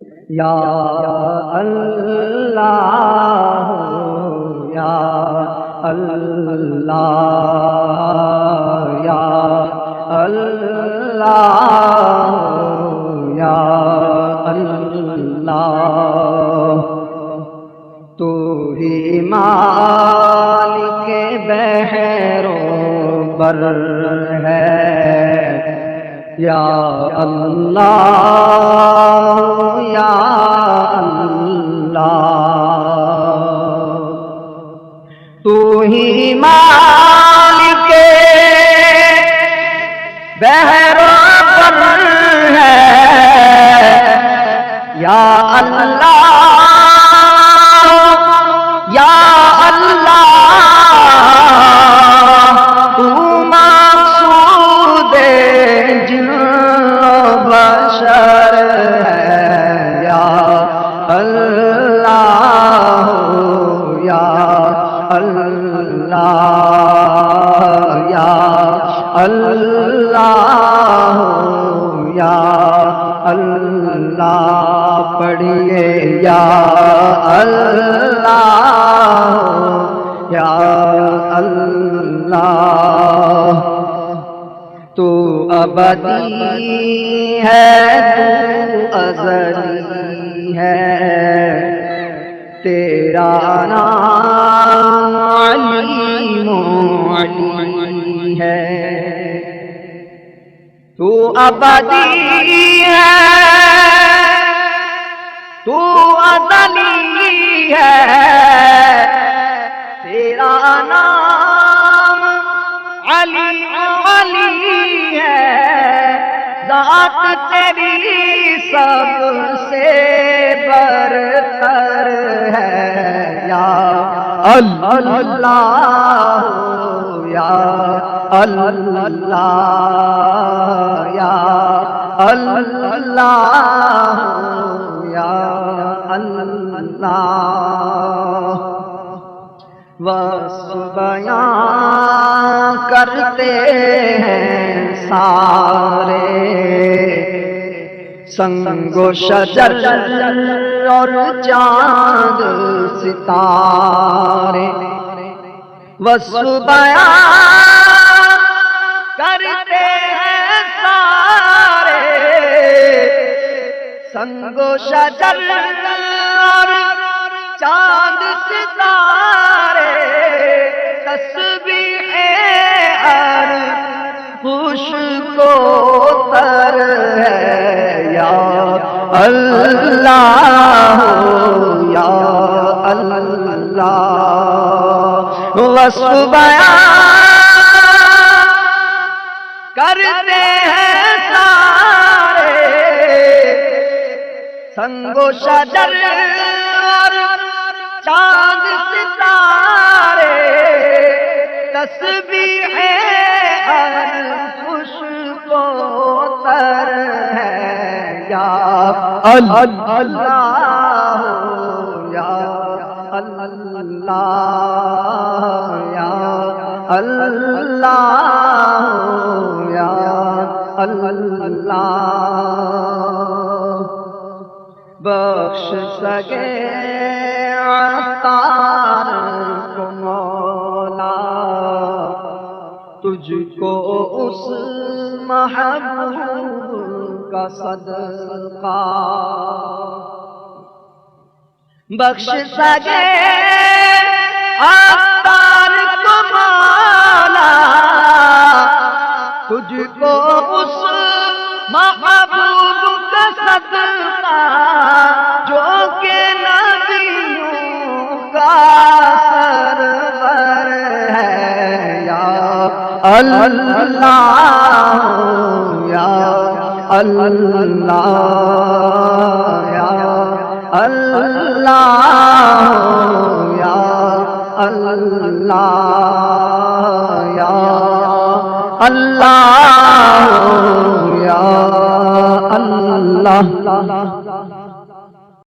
یا اللہ یا اللہ یا اللہ یا اللہ تو ہی مالک بحر و بر ہے یا اللہ یا اللہ تو ہی مالک بحر و بر ہے یا اللہ یا اللہ تو مقصود جن بشر ہے یا اللہ یا اللہ یا اللہ یا اللہ پڑھیے یا اللہ یا اللہ تو ابدی ہے تو ازلی ہے تیرا نام علیم علی ہے تو ابدی ہے تو ازلی ہے تیرا نام علی علی ہے ذات تیری سب سے برتر ہے یا اللہ یا اللہ یا اللہ یا اللہ وصف بیان کرتے ہیں سارے سنگ و شجر اور چاند ستارے وصف بیان کرتے ہیں سارے سنگ و شجر اور چاند ستارے تسبیح ہر خوش کو تر ہے یا اللہ یا اللہ وصف بیان کرتے ہیں سارے سنگ و شجر اور چاند ستارے تسبیح ہر خوش کو تر ہے یا اللہ یا اللہ یا اللہ یا اللہ بخش سکے عطار کو مولا تجھ کو اس محبوب کا صدقہ بخش سکے عطار کو مولا تجھ کو اس محبوب کا صدقہ جو کہ نبیوں کا سرور ہے یا اللہ یا اللہ یا اللہ یا اللہ یا اللہ یا اللہ